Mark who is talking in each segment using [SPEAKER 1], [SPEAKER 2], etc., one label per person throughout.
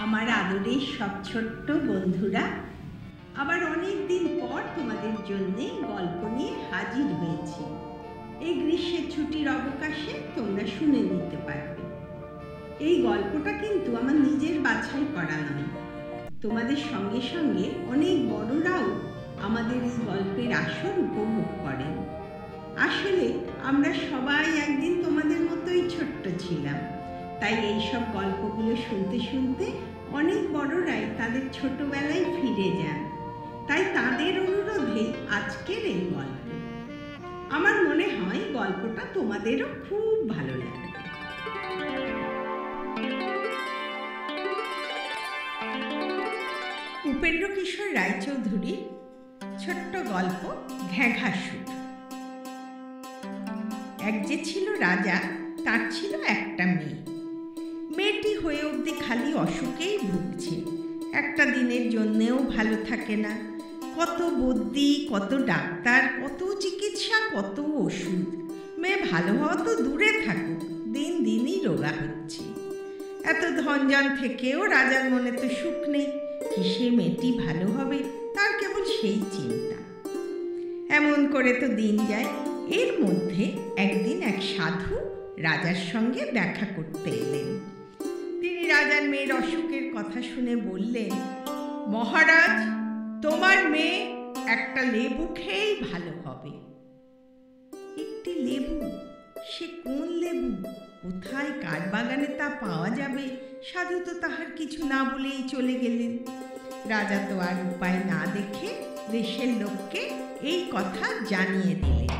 [SPEAKER 1] আমার আদরের সব ছোট্ট বন্ধুরা, আবার অনেক দিন পর তোমাদের জন্যে গল্প নিয়ে হাজির হয়েছি। এই গ্রীষ্মের ছুটির অবকাশে তোমরা শুনে নিতে পারবে। এই গল্পটা কিন্তু আমার নিজের বাছাই করা নয়। তোমাদের সঙ্গে সঙ্গে অনেক বড়রাও আমাদের এই গল্পের আসর উপভোগ করেন। আসলে আমরা সবাই একদিন তোমাদের মতোই ছোট্ট ছিলাম, তাই এইসব গল্পগুলো শুনতে শুনতে অনেক বড়রাই তাদের ছোটবেলায় ফিরে যান। তাই তাদের অনুরোধে আজকের এই গল্প। আমার মনে হয় গল্পটা তোমাদেরও খুব ভালো লাগবে। উপেন্দ্র কিশোর রায়চৌধুরীর ছোট্ট গল্প ঘ্যাঘাসুর। এক যে ছিল রাজা, তার ছিল একটা মেয়ে। মেয়েটি হয়ে অবধি খালি অসুখেই ভুগছে, একটা দিনের জন্যেও ভালো থাকে না। কত বদ্যি, কত ডাক্তার, কত চিকিৎসা, কত ওষুধ। মেয়ে ভালো হওয়া তো দূরে থাকুক, দিন দিনই রোগা হচ্ছে। এত ধনজন থেকেও রাজার মনে তো সুখ নেই। কিসে মেয়েটি ভালো হবে তার কেবল সেই চিন্তা। এমন করে তো দিন যায়। এর মধ্যে একদিন এক সাধু রাজার সঙ্গে দেখা করতে এলেন। তিনি রাজার মেয়ের অসুখের কথা শুনে বললেন, মহারাজ, তোমার মেয়ে একটা লেবু খেয়েই ভালো হবে। একটি লেবু? সে কোন লেবু? কোথায়, কার বাগানে তা পাওয়া যাবে? সাধু তো তাহার কিছু না বলেই চলে গেলেন। রাজা তো আর উপায় না দেখে দেশের লোককে এই কথা জানিয়ে দিলেন।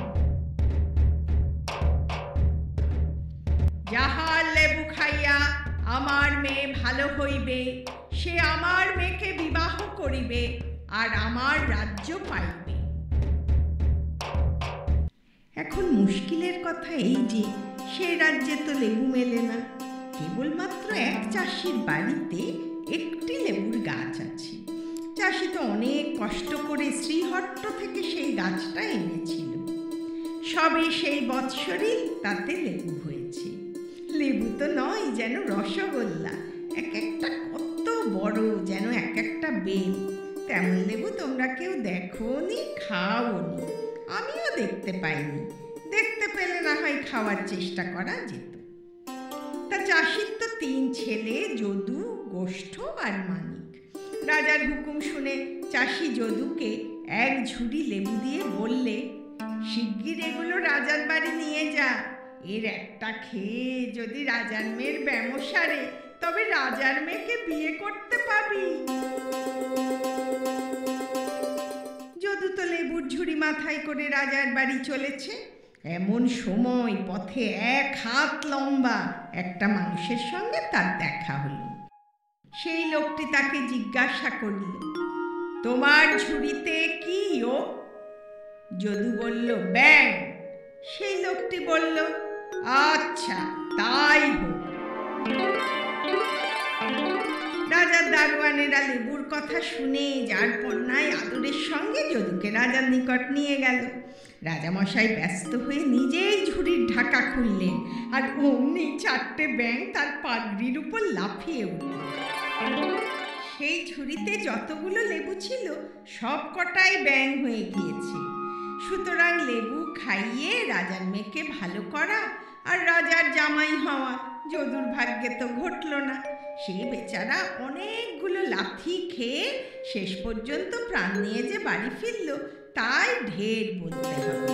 [SPEAKER 1] যাহার লেবু খাইয়া আমার মেয়ে ভালো হইবে, সে আমার মেয়েকে বিবাহ করিবে আর আমার রাজ্য পাইবে। এখন মুশকিলের কথা এই যে সে রাজ্যে তো লেবু মেলে না। কেবলমাত্র এক চাষির বাড়িতে একটি লেবুর গাছ আছে। চাষি তো অনেক কষ্ট করে শ্রীহট্ট থেকে সেই গাছটা এনেছিল। সবে সেই বৎসরই তাতে লেবু হয়েছে। লেবু তো নয়, যেন রসগোল্লা, এক একটা কত বড়, যেন এক একটা বেল। তেমন লেবু তোমরা কেউ দেখোনি, খাওনি, আমিও দেখতে পাইনি। দেখতে পেলে না হয় খাওয়ার চেষ্টা করা যেত। তা চাষির তো 3 ছেলে, যদু, গোষ্ঠ আর মানিক। রাজার হুকুম শুনে চাষি যদুকে এক ঝুড়ি লেবু দিয়ে বললে, শিগগির এগুলো রাজার বাড়ি নিয়ে যা। এর একটা খেয়ে যদি রাজার মেয়ের ব্যামো সারে, তবে রাজার মেয়েকে বিয়ে করতে পাবি। যদু তো লেবুর ঝুড়ি মাথায় করে রাজার বাড়ি চলেছে। এমন সময় পথে 1 হাত লম্বা একটা মানুষের সঙ্গে তার দেখা হলো। সেই লোকটি তাকে জিজ্ঞাসা করল, তোমার ঝুড়িতে কি ও? যদু বলল, ব্যাং। সেই লোকটি বলল, আচ্ছা, তাই হোক। রাজার দারোয়ানেরা লেবুর কথা শুনে যার পণ্যায় আদরের সঙ্গে যদুকে রাজার নিকট নিয়ে গেল। রাজামশাই ব্যস্ত হয়ে নিজেই ঝুড়ির ঢাকা খুললেন, আর অমনি 4টে ব্যাং তার পাগড়ির উপর লাফিয়ে উঠল। সেই ঝুড়িতে যতগুলো লেবু ছিল সব কটাই ব্যাং হয়ে গিয়েছে। সুতরাং লেবু খাইয়ে রাজার মেয়েকে ভালো করা আর রাজার জামাই হওয়া যদুর ভাগ্যে তো ঘটল না। সে বেচারা অনেকগুলো লাথি খেয়ে শেষ পর্যন্ত প্রাণ নিয়ে যে বাড়ি ফিরল, তাই ঢের বলতে হবে।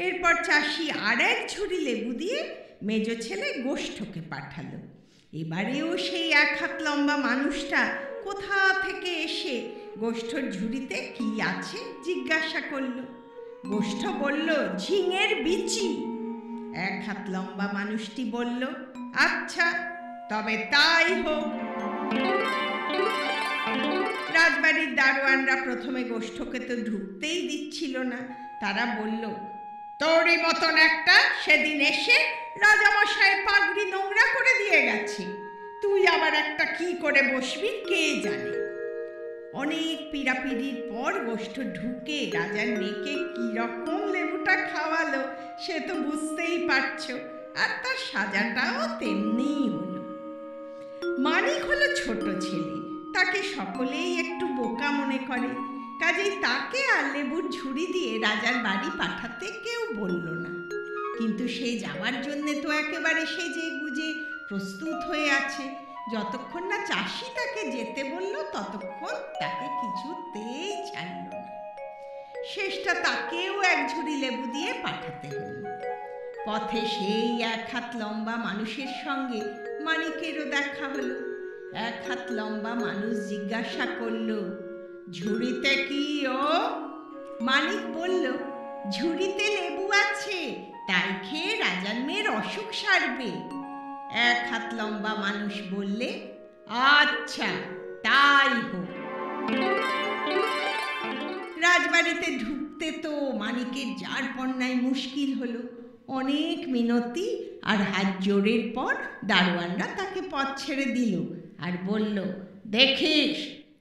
[SPEAKER 1] এরপর চাষি আর এক ঝুড়ি লেবু দিয়ে মেজ ছেলে গোষ্ঠকে পাঠালো। এবারেও সেই 1 হাত লম্বা মানুষটা কোথা থেকে এসে গোষ্ঠর ঝুড়িতে কি আছে জিজ্ঞাসা করল। গোষ্ঠ বলল, ঝিঙের বিচি। 1 হাত লম্বা মানুষটি বলল, আচ্ছা, তবে তাই হোক। রাজবাড়ির দারোয়ানরা প্রথমে গোষ্ঠকে তো ঢুকতেই দিচ্ছিল না। তারা বলল, তোরই মতন একটা সেদিন এসে রাজামশাইয়ের পাগড়ি নোংরা করে দিয়ে গেছে। তুই আবার একটা কি করে বসবি কে জানে। অনেক পীড়াপিড়ির পর গোষ্ঠ ঢুকে রাজার মেয়েকে কি রকম লেবুটা খাওয়ালো সে তো বুঝতেই পারছো, আর তার সাজাটাও তেমনিই হলো। মানিক হলো ছোট ছেলে, তাকে সকলেই একটু বোকা মনে করে, কাজেই তাকে আর লেবুর ঝুড়ি দিয়ে রাজার বাড়ি পাঠাতে কেউ বলল না। কিন্তু সে যাওয়ার জন্যে তো একেবারে সেজে গুজে প্রস্তুত হয়ে আছে। যতক্ষণ না চাষি তাকে যেতে বলল ততক্ষণ তাকে কিছুতেই ছাড়ল না। শেষটা তাকেও এক ঝুড়ি লেবু দিয়ে পাঠাতে হলো। পথে সেই 1 হাত লম্বা মানুষের সঙ্গে মানিকেরও দেখা হলো। 1 হাত লম্বা মানুষ জিজ্ঞাসা করল, ঝুড়িতে কি ও? মানিক বলল, ঝুড়িতে লেবু আছে, তাই খেয়ে রাজার মেয়ের অসুখ সারবে। 1 হাত লম্বা মানুষ বললে, আচ্ছা তাই হোক। রাজবাড়িতে ঢুকতে তো মানিকের যার পণ্যায় মুশকিল হলো। অনেক মিনতি আর হাত জোরের পর দারোয়ানরা তাকে পথ ছেড়ে দিল আর বলল, দেখিস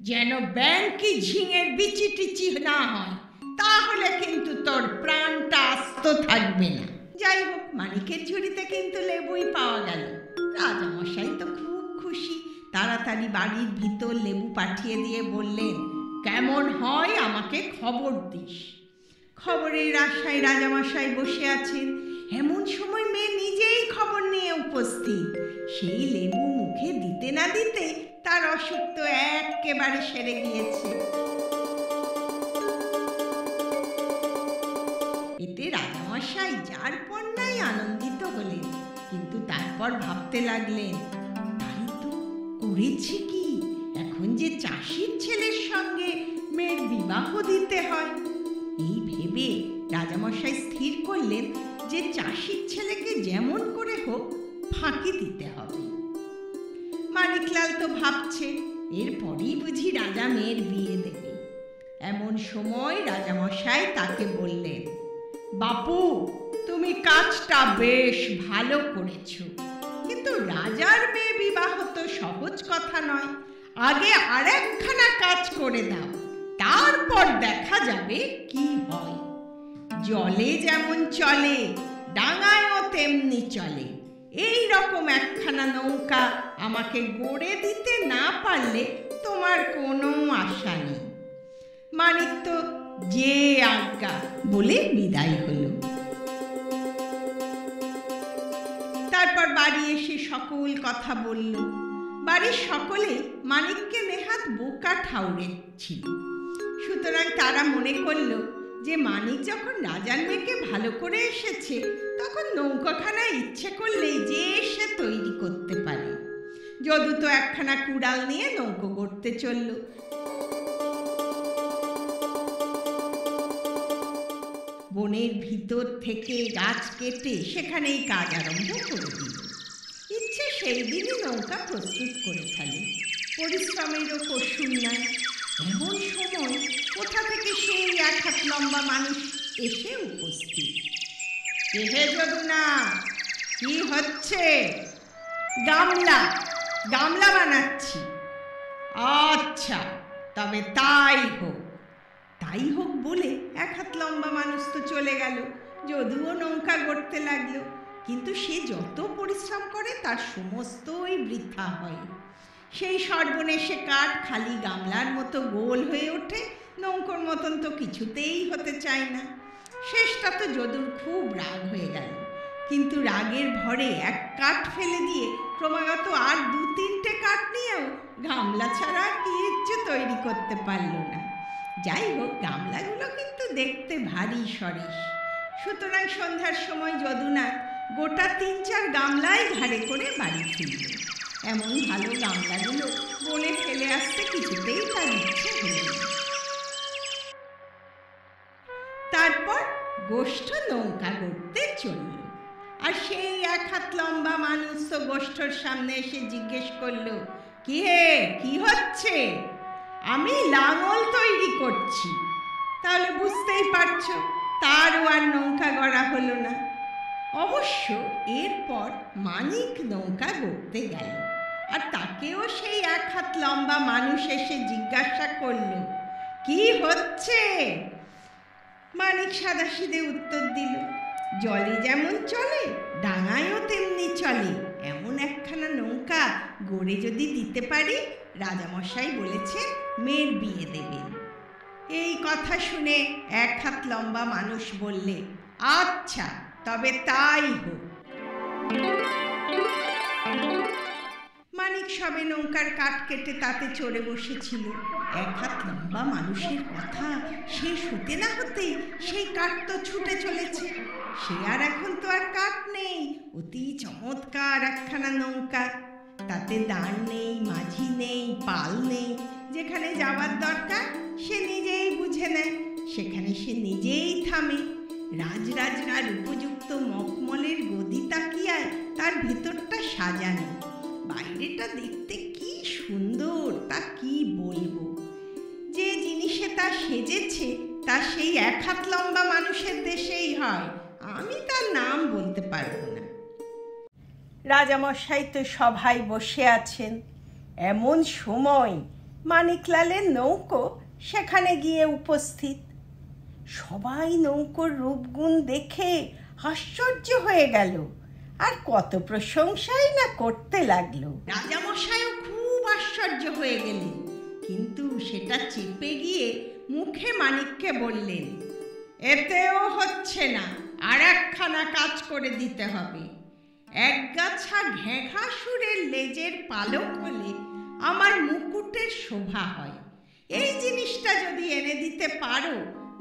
[SPEAKER 1] যেন ব্যাংকি ঝিঙের বিচি টিচি না হয়, তাহলে কিন্তু তোর প্রাণটা আস্ত থাকবে না। যাই হোক, মানিকের ঝুড়িতে কিন্তু লেবুই পাওয়া গেল। রাজামশাই তো খুব খুশি, তাড়াতাড়ি বাড়ির ভিতর লেবু পাঠিয়ে দিয়ে বললেন, কেমন হয় আমাকে খবর দিস। খবরের আশায় রাজামশাই বসে আছেন। এমন সময় মেয়ে নিজেই খবর নিয়ে উপস্থিত। সেই লেবু মুখে দিতে না দিতে তার অসুখ তো একেবারে সেরে গিয়েছে। এতে রাজামশাই যার পণ্যায় আনন্দিত হলেন, কিন্তু তারপর ভাবতে লাগলেন, তাই তো করেছি কি, এখন যে চাষির ছেলের সঙ্গে মেয়ের বিবাহ দিতে হয়। এই ভেবে রাজামশাই স্থির করলেন যে চাষির ছেলেকে যেমন করে হোক ফাঁকি দিতে হবে। মানিকলাল তো ভাবছে এরপরই বুঝি রাজা মেয়ের বিয়ে দেবে। এমন সময় রাজামশাই তাকে বললেন, বাপু, তুমি কাজটা বেশ ভালো করেছ, কিন্তু রাজার মেয়ে বিবাহ তো সহজ কথা নয়। আগে আরেকখানা কাজ করে দাও, তারপর দেখা যাবে কি হয়। জলে যেমন চলে, ডাঙায়ও তেমনি চলে। এই রকম একখানা নৌকা আমাকে গড়ে দিতে না পারলে তোমার কোনো আশা নেই। মানিক তো যে আজ্ঞা বলে বিদায় হলো। তারপর বাড়ি এসে সকল কথা বলল। বাড়ির সকলে মানিককে নেহাত বোকা ঠাউরেছিল। সুতরাং তারা মনে করল যে মানিক যখন রাজার মেয়েকে ভালো করে এসেছে, তখন নৌকাখানা ইচ্ছে করলেই যে সে তৈরি করতে পারে। যদু তো একখানা কুড়াল নিয়ে নৌকো গড়তে চলল। বনের ভিতর থেকে গাছ কেটে সেখানেই কাজ আরম্ভ করে দিল। ইচ্ছে সেই দিনই নৌকা প্রস্তুত করে ফেলে। পরিশ্রমেরও কসুর নাই। এমন সময় কোথা থেকে সেই 1 হাত লম্বা মানুষ এসে উপস্থিত। হে যদু না, কি হচ্ছে? গামলা গামলা বানাচ্ছি। আচ্ছা, তবে তাই হোক। তাই হোক বলে 1 হাত লম্বা মানুষ তো চলে গেল। যদিও নৌকা গড়তে লাগলো, কিন্তু সে যত পরিশ্রম করে তার সমস্তই বৃথা হয়। সেই সর্বনেশে কাঠ খালি গামলার মতো গোল হয়ে ওঠে, নৌকোর মতন তো কিছুতেই হতে চায় না। শেষটা তো যদুর খুব রাগ হয়ে গেল, কিন্তু রাগের ভরে এক কাঠ ফেলে দিয়ে ক্রমাগত আর 2-3টে কাঠ নিয়েও গামলা ছাড়া কিচ্ছু তৈরি করতে পারল না। যাই হোক, গামলাগুলো কিন্তু দেখতে ভারী সরেস। সুতরাং সন্ধ্যার সময় যদুনাথ গোটা 3-4 গামলাই ঘাড়ে করে বাড়ি ফিরল। এমন ভালো গামলাগুলো বনে ফেলে আসতে কিছুতেই তার ইচ্ছে হল না। তারপর গোষ্ঠ নৌকা গড়তে চলল। আর সেই 1 হাত লম্বা মানুষ তো গোষ্ঠর সামনে এসে জিজ্ঞেস করলো, কি হে, কি হচ্ছে? আমি লাঙল তৈরি করছি। তাহলে বুঝতেই পারছো, তারও আর নৌকা গড়া হলো না। অবশ্য এরপর মানিক নৌকা গড়তে গেল, আর তাকেও সেই 1 হাত লম্বা মানুষ এসে জিজ্ঞাসা করল, কি হচ্ছে? মানিক সাদাসিধে উত্তর দিল, জলে যেমন চলে, ডাঙায়ও তেমনি চলে। এমন একখানা নৌকা গড়ে যদি দিতে পারি, রাজামশাই বলেছেন মেয়ের বিয়ে দেবেন। এই কথা শুনে এক হাত লম্বা মানুষ বললে, আচ্ছা তবে তাই হোক। মানিক সবে নৌকার কাঠ কেটে তাতে চড়ে বসেছিল। এক হাত লম্বা মানুষের কথা শেষ হতে না হতেই সেই কাঠ তো ছুটে চলেছে। সে আর এখন তো আর কাঠ নেই, অতি চমৎকার একখানা নৌকা। তাতে দাঁড় নেই, মাঝি নেই, পাল নেই। যেখানে যাবার দরকার সে নিজেই বুঝে নেয়, সেখানে সে নিজেই থামে। রাজরাজরার উপযুক্ত মখমলের গদি তাকিয়ায় তার ভেতরটা সাজানো। বাইরেটা দেখতে কি সুন্দর, তা কি বলবো। যে জিনিসে তা সেজেছে তা সেই এক হাত লম্বা মানুষের দেশেই হয়। আমি তার নাম বলতে পারবো না। রাজামশাই তো সভায় বসে আছেন। এমন সময় মানিকলালের নৌকো সেখানে গিয়ে উপস্থিত। সবাই নৌকোর রূপগুণ দেখে আশ্চর্য হয়ে গেল, আর কত প্রশংসাই না করতে লাগলো। রাজামশাইও খুব আশ্চর্য হয়ে গেলেন, কিন্তু সেটা চেপে গিয়ে মুখে মানিককে বললেন, এতেও হচ্ছে না, আর একখানা কাজ করে দিতে হবে। একগাছা ঘেঘাসুরের লেজের পালক হলে আমার মুকুটের শোভা হয়। এই জিনিসটা যদি এনে দিতে পারো,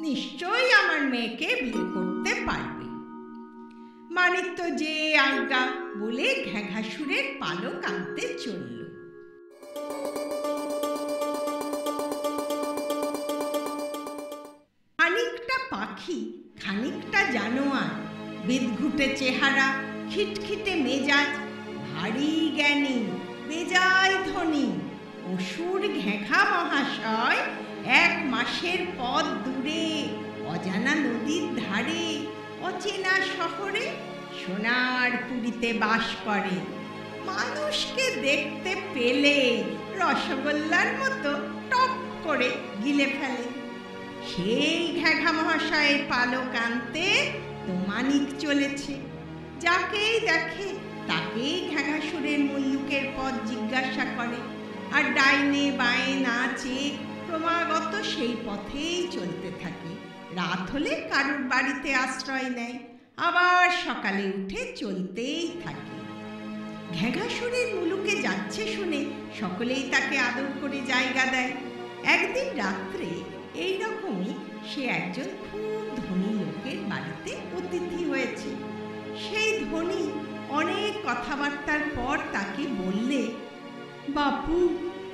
[SPEAKER 1] নিশ্চয়ই আমার মেয়েকে বিয়ে করতে পারবে। মানিক তো যে আজ্ঞা বলে ঘেঘাসুরের পালক আনতে চলল। খানিকটা পাখি, খানিকটা জানোয়ার, বিদঘুটে চেহারা, খিটখিটে মেজাজ, ভারী জ্ঞানী, বেজায় ধনী অসুর ঘেঘা মহাশয় 1 মাসের পথ দূরে অজানা নদীর ধারে অচেনা শহরে সোনার পুরীতে বাস করে। মানুষকে দেখতে পেলে রসগোল্লার মতো টপ করে গিলে ফেলে। সেই ঘেঘা মহাশয়ের পালক আনতে তো মানিক চলেছে। যাকেই দেখে তাকেই ঘেঘাসুরের মুল্লুকের পথ জিজ্ঞাসা করে, আর ডাইনে বাঁয়ে না চেয়ে ক্রমাগত সেই পথেই চলতে থাকে। রাত হলে কারুর বাড়িতে আশ্রয় নেয়, আবার সকালে উঠে চলতেই থাকে। ঘেঘাসুরের মুলুকে যাচ্ছে শুনে সকলেই তাকে আদর করে জায়গা দেয়। একদিন রাত্রে এই রকমই সে একজন খুব ধনী লোকের বাড়িতে অতিথি হয়েছে। সেই ধনী অনেক কথাবার্তার পর তাকে বললে, বাপু,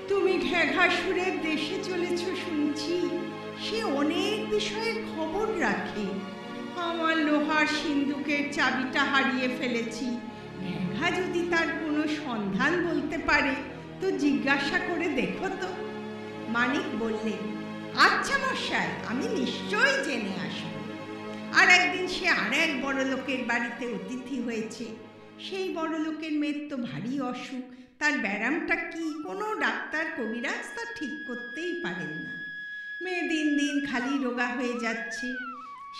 [SPEAKER 1] তুমি ঘেঘাসুরের দেশে চলেছ শুনছি। সে অনেক বিষয়ের খবর রাখে। আমার লোহার সিন্দুকের চাবিটা হারিয়ে ফেলেছি। ঘেঘা যদি তার কোনো সন্ধান বলতে পারে তো জিজ্ঞাসা করে দেখো তো। মানিক বললে, আচ্ছা মশাই, আমি নিশ্চয়ই জেনে আসব। আর একদিন সে আর এক বড় লোকের বাড়িতে অতিথি হয়েছে। সেই বড় লোকের মেয়ের তো ভারী অসুখ। তার ব্যারামটা কি কোনো ডাক্তার কবিরাজ তা ঠিক করতেই পারেন না। মেয়ে দিন দিন খালি রোগা হয়ে যাচ্ছে।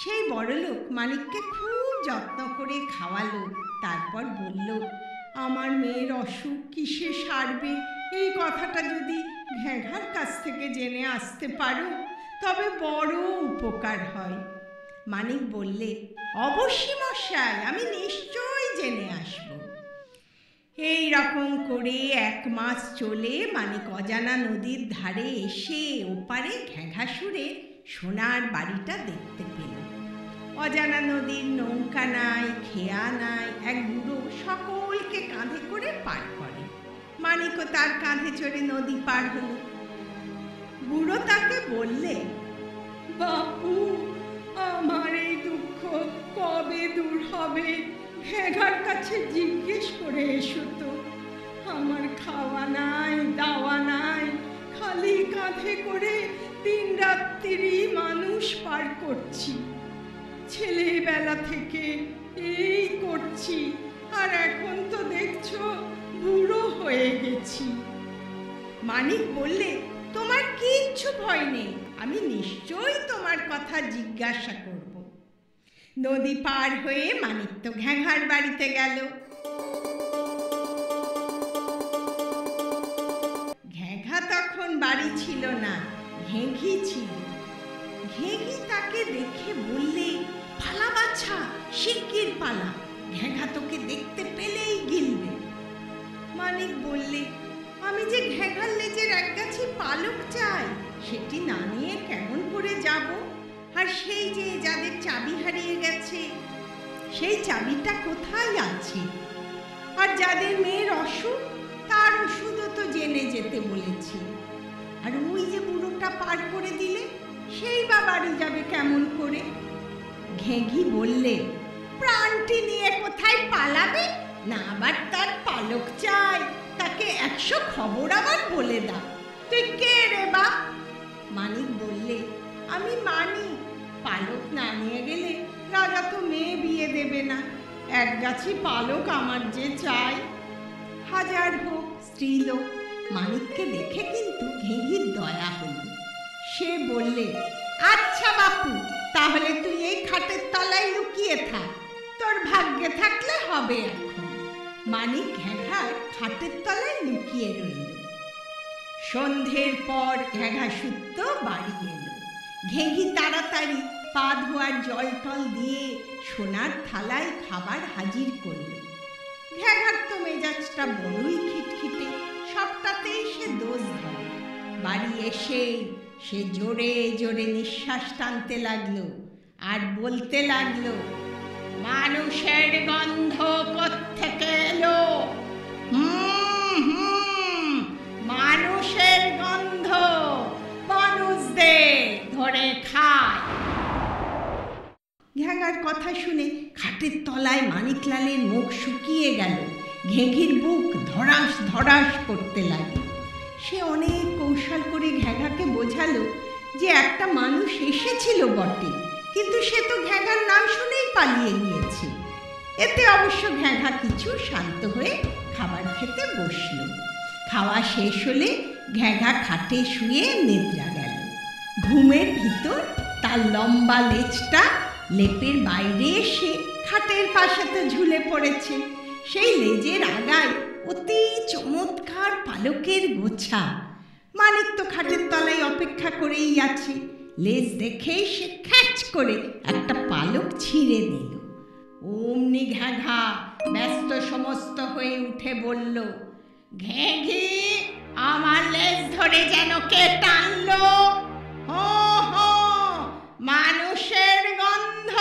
[SPEAKER 1] সেই বড়লোক মানিককে খুব যত্ন করে খাওয়ালো। তারপর বলল, আমার মেয়ের অসুখ কিসে সারবে এই কথাটা যদি ঘেঘার কাছ থেকে জেনে আসতে পারো তবে বড় উপকার হয়। মানিক বললে, অবশ্যই মশাই, আমি নিশ্চয়ই জেনে আসব। এই রকম করে 1 মাস চলে মানিক অজানা নদীর ধারে এসে ওপারে ঘেঘাসুরে সোনার বাড়িটা দেখতে পেল। অজানা নদীর নৌকা নাই, খেয়া নাই, এক বুড়ো সকলকে কাঁধে করে পার করে। মানিকও তার কাঁধে চড়ে নদী পার হলো। বুড়ো তাকে বললে, বাপু, আমার এই দুঃখ কবে দূর হবে? ঘেঘার কাছে জিজ্ঞেস করে এসো তো। আমার খাওয়া নাই, দাওয়া নাই, খালি কাঁধে করে দিন রাত্রি মানুষ পার করছি। ছেলেবেলা থেকে এই করছি, আর এখন তো দেখছো বুড়ো হয়ে গেছি। মানিক বললে, তোমার কিচ্ছু ভয় নেই, আমি নিশ্চয়ই তোমার কথা জিজ্ঞাসা করব। নদী পার হয়ে মানিক তো ঘেঘার বাড়িতে গেল। বাড়ি ছিল না, ঘেঘি ছিল। ঘেঘি তাকে দেখে বললে, পালা বাছা, শিগগির পালা, ঘেঘা তোকে দেখতে পেলেই গিলবে। মানিক বললে, আমি যে ঘেঘার লেজের একগাছি পালক চাই, সেটি না নিয়ে কেমন করে যাব? আর সেই যে যাদের চাবি হারিয়ে গেছে, সেই চাবিটা কোথায় আছে? আর যাদের মেয়ের অসুখ, তার ওষুধও তো জেনে যেতে বলেছি। আর ওই যে বুড়োটা পার করে দিলে, সেই বা বাড়ি যাবে কেমন করে? ঘেঘি বললে, প্রাণটি নিয়ে কোথায় পালাবে? না আবার তার পালক চাই, তাকে 100 খবর আবার বলে দাও। তুই কে রে বা? মানিক বললে, আমি মানি। পালক না নিয়ে গেলে রাজা তো মেয়ে বিয়ে দেবে না। একগাছি পালক আমার যে চাই। হাজার হোক স্ত্রীলোক, মানিককে দেখে কিন্তু ঘেঘির দয়া হল। সে বললে, আচ্ছা বাপু, তাহলে তুই এই খাটের তলায় লুকিয়ে থাক, তোর ভাগ্যে থাকলে হবে এখন। মানিক ঘেঘার খাটের তলায় লুকিয়ে রইল। সন্ধ্যের পর ঘেঘা সুদ্ধ বাড়ি এলো। ঘেঘি তাড়াতাড়ি পা ধোয়ার জল টল দিয়ে সোনার থালায় খাবার হাজির করল। ঘেঘার তো মেজাজটা বড়ই খিটখিটে, সবটাতেই সে দোষ ধরে। বাড়ি এসেই সে জোরে জোরে নিঃশ্বাস টানতে লাগলো আর বলতে লাগলো, মানুষের গন্ধ কোত্থেকে এলো? মানুষের গন্ধ, মানুষদের ধরে খায়। ঘেঘার কথা শুনে খাটের তলায় মানিকলালের মুখ শুকিয়ে গেল। ঘেঘির বুক ধড়াস ধড়াস করতে লাগলো। সে অনেক কৌশল করে ঘেঘাকে বোঝালো যে একটা মানুষ এসেছিল বটে, কিন্তু সে তো ঘেঘার নাম শুনেই পালিয়ে গিয়েছে। এতে অবশ্য ঘেঘা কিছু শান্ত হয়ে খাবার খেতে বসল। খাওয়া শেষ হলে ঘেঘা খাটে শুয়ে নিদ্রা গেল। ঘুমের ভিতর তার লম্বা লেজটা লেপের বাইরে এসে খাটের পাশেতে ঝুলে পড়েছে। সেই লেজের আগায় অতি চমৎকার পালকের গোছা। মানিক তো খাটের তলায় অপেক্ষা করেই আছে। লেজ দেখেই সে খ্যাচ করে একটা পালক ছিঁড়ে নিল। অমনি ঘেঘা ব্যস্ত সমস্ত হয়ে উঠে বলল, ঘেঘি, আমার লেজ ধরে যেন কে টানলো? হো হো, মানুষের গন্ধ।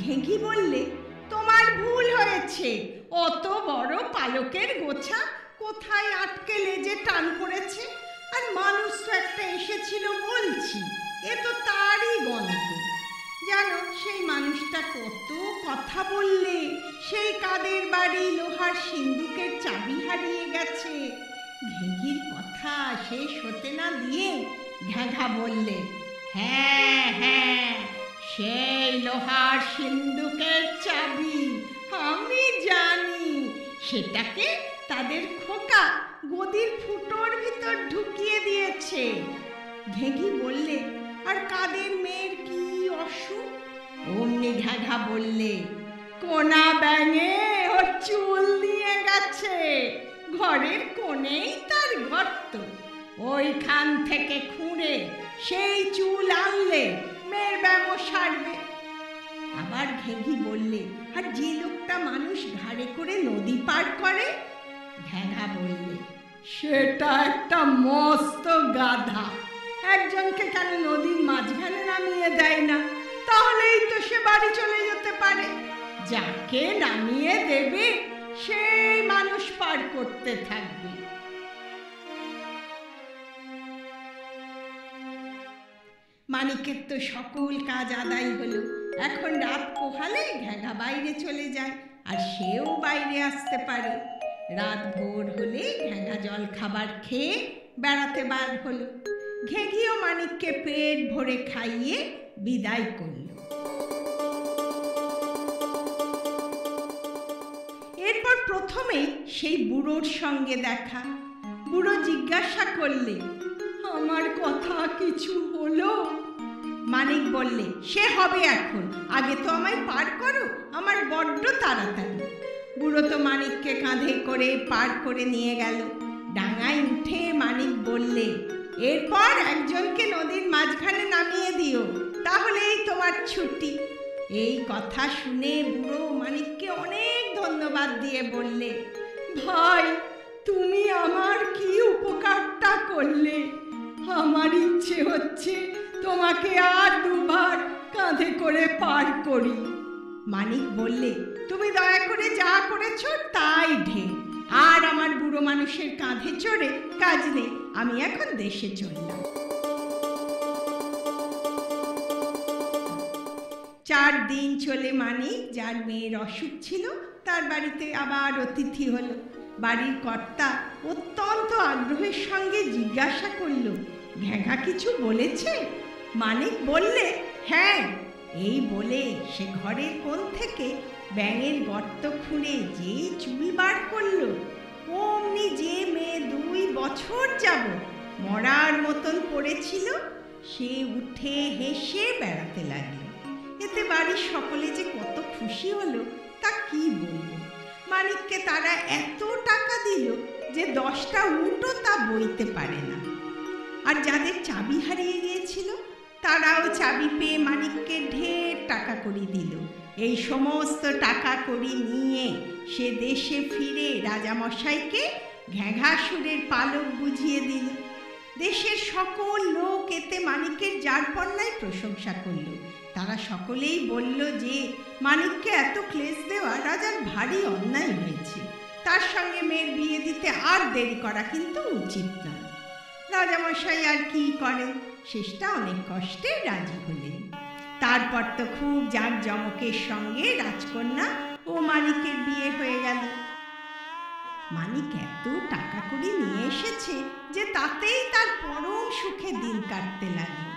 [SPEAKER 1] ঘেঘি বললে, তোমার ভুল হয়েছে, অত বড় পালকের গোছা কোথায় আটকে লেজে টান পড়েছে? আর মানুষ তো একটা এসেছিল বলছি, এ তো তারই গন্ধ। জানো, সেই মানুষটা কত কথা বললে, সেই কাদের বাড়ি লোহার সিন্দুকের চাবি হারিয়ে গেছে। ঘেঘির কথা শেষ হতে না দিয়ে ঘেঘা বললে, হ্যাঁ হ্যাঁ, সেই লোহার সিন্দুকের চাবি আমি জানি। সেটাকে তাদের খোকা গদির ফুটোর ভিতর ঢুকিয়ে দিয়েছে। ঘেঘি বললে, আর কাদের মেয়ের কি অসুখ? অমনি ঘেঘা বললে, কোনা ব্যাঙে ওর চুল দিয়ে গেছে, ঘরের কোণেই তার গর্ত, ওইখান থেকে খুঁড়ে সেই চুল আনলে মেয়ের ব্যামো সারবে। আবার ঘেঘি বললে, আর যে লোকটা মানুষ ঘাড়ে করে নদী পার করে? ঘেঘা বললে, সেটা একটা মস্ত গাধা, একজনকে কেন নদীর মাঝখানে নামিয়ে দেয় না? তাহলেই তো সে বাড়ি চলে যেতে পারে। যাকে নামিয়ে দেবে সেই মানুষ পার করতে থাকবে। মানিকের তো সকল কাজ আদায় হলো। এখন রাত পোহালে ঘেঘা বাইরে চলে যায়, আর সেও বাইরে আসতে পারে। রাত ভোর হলে ঘেঘা জল খাবার খেয়ে বেড়াতে বার হলো। ঘেঘিও মানিককে পেট ভরে খাইয়ে বিদায় করল। এরপর প্রথমেই সেই বুড়োর সঙ্গে দেখা। বুড়ো জিজ্ঞাসা করলে, আমার কথা কিছু হলো? মানিক বললে, সে হবে এখন, আগে তো আমায় পার করো, আমার বড্ড তাড়াতাড়ি। বুড়ো তো মানিককে কাঁধে করে পার করে নিয়ে গেল। ডাঙায় উঠে মানিক বললে, এরপর একজনকে নদীর মাঝখানে নামিয়ে দিও, তাহলেই তোমার ছুটি। এই কথা শুনে বুড়ো মানিককে অনেক ধন্যবাদ দিয়ে বললে, ভাই, তুমি আমার কি উপকারটা করলে। আমার ইচ্ছে হচ্ছে তোমাকে আর দুবার কাঁধে করে পার করি। মানিক বললে, তুমি দয়া করে যা করেছ তাই ঢের। আর আমার বুড়ো মানুষের কাঁধে চড়ে কাজ নেই, আমি এখন দেশে চললাম। 4 দিন চলে মানিক, যার মেয়ের অসুখ ছিল, তার বাড়িতে আবার অতিথি হলো। বাড়ির কর্তা অত্যন্ত আগ্রহের সঙ্গে জিজ্ঞাসা করল, ঘ্যাঘা কিছু বলেছে? মানিক বললে, হ্যাঁ। এই বলে সে ঘরের কোণ থেকে ব্যাঙের গর্ত খুঁড়ে যে চুল বার করলো, অমনি যে মেয়ে 2 বছর যাবত মরার মতন পড়েছিল, সে উঠে হেসে বেড়াতে লাগলো। এতে বাড়ির সকলে যে কত খুশি হলো তা কি বলবো। মানিককে তারা এত টাকা দিল যে 10টা উটও তা বইতে পারে না। আর যাদের চাবি হারিয়ে গিয়েছিল তারাও চাবি পেয়ে মানিককে ঢের টাকা কড়ি দিল। এই সমস্ত টাকা কড়ি নিয়ে সে দেশে ফিরে রাজামশাইকে ঘ্যাঘাসুরের পালক বুঝিয়ে দিল। দেশের সকল লোক এতে মানিকের যারপন্নায় প্রশংসা করল। তারা সকলেই বলল যে মানিককে এত ক্লেশ দেওয়া রাজার ভারী অন্যায় হয়েছে। তার সঙ্গে মেয়ের বিয়ে দিতে আর দেরি করা কিন্তু উচিত নয়। রাজামশাই আর কি করেন, শেষটা অনেক কষ্টে রাজি হলেন। তারপর তো খুব জাঁকজমকের সঙ্গে রাজকন্যা ও মানিকের বিয়ে হয়ে গেল। মানিক এত টাকা কড়ি নিয়ে এসেছে যে তাতেই তার পরম সুখে দিন কাটতে লাগলো।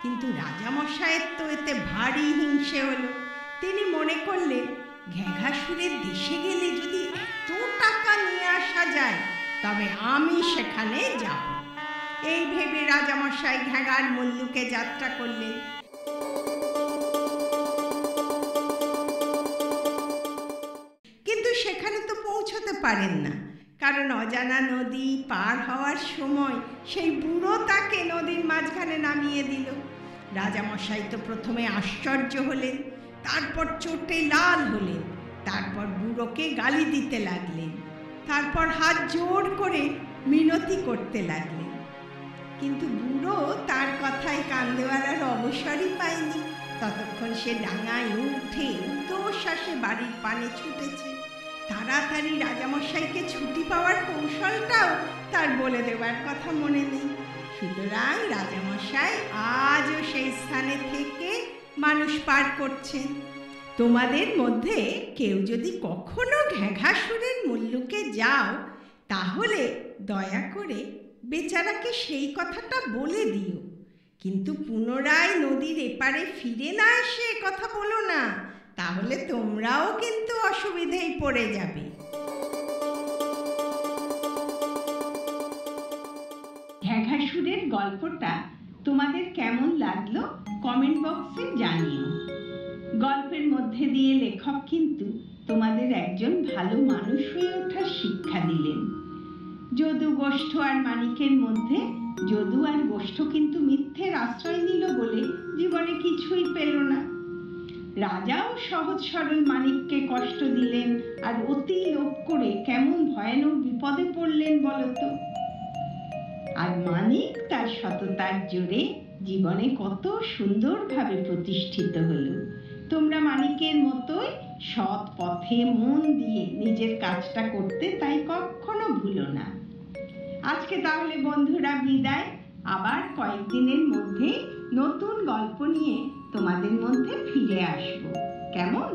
[SPEAKER 1] কিন্তু রাজামশাইয়ের তো এতে ভারী হিংসে হলো। তিনি মনে করলেন, ঘ্যাঘাসুরের দেশে গেলে যদি এত টাকা নিয়ে আসা যায় তবে আমি সেখানে যাব। এই ভেবে রাজামশাই ঘ্যাঘার মল্লুকে যাত্রা করলেন। কিন্তু সেখানে তো পৌঁছতে পারেন না, কারণ অজানা নদী পার হওয়ার সময় সেই বুড়ো তাকে নদীর মাঝখানে নামিয়ে দিল। রাজামশাই তো প্রথমে আশ্চর্য হলেন, তারপর চোটে লাল হলেন, তারপর বুড়োকে গালি দিতে লাগলেন, তারপর হাত জোড় করে মিনতি করতে লাগলেন। কিন্তু বুড়ো তার কথায় কান দেওয়ার আর অবসরই পায়নি। ততক্ষণ সে ডাঙায় উঠে উদ্দশ্বাসে বাড়ির পানে ছুটেছে। তাড়াতাড়ি রাজামশাইকে ছুটি পাওয়ার কৌশলটাও তার বলে দেওয়ার কথা মনে নেই। সুতরাং রাজামশাই আজও সেই স্থানে থেকে মানুষ পার করছেন। তোমাদের মধ্যে কেউ যদি কখনো ঘ্যাঘাসুরের মল্লুকে যাও, তাহলে দয়া করে বেচারাকে সেই কথাটা বলে দিও। কিন্তু পুনরায় নদীর এপারে ফিরে না এসে কথা বলো না, তাহলে তোমরাও কিন্তু অসুবিধায় পড়ে যাবে। ঘ্যাঘাসুরের গল্পটা তোমাদের কেমন লাগলো কমেন্ট বক্সে জানিও। গল্পের মধ্যে দিয়ে লেখক কিন্তু তোমাদের একজন ভালো মানুষ হয়ে ওঠার শিক্ষা দিলেন। যদু, গোষ্ঠ আর মানিকের মধ্যে যদু আর গোষ্ঠ কিন্তু মিথ্যের আশ্রয় নিল বলে জীবনে কিছুই পেল না। রাজাও সহজ সরল মানিককে কষ্ট দিলেন আর অতি লোভ করে কেমন ভয়ানক বিপদে পড়লেন বলতো। আর মানিক তার সততার জোরে জীবনে কত সুন্দরভাবে প্রতিষ্ঠিত হলো। তোমরা মানিকের মতোই সৎ পথে মন দিয়ে নিজের কাজটা করতে তাই কখনো ভুলো না। আজকে তাহলে বন্ধুরা বিদায়। আবার কয়েকদিনের মধ্যে নতুন গল্প নিয়ে তোমাদের মধ্যে ফিরে আসবো। কেমন?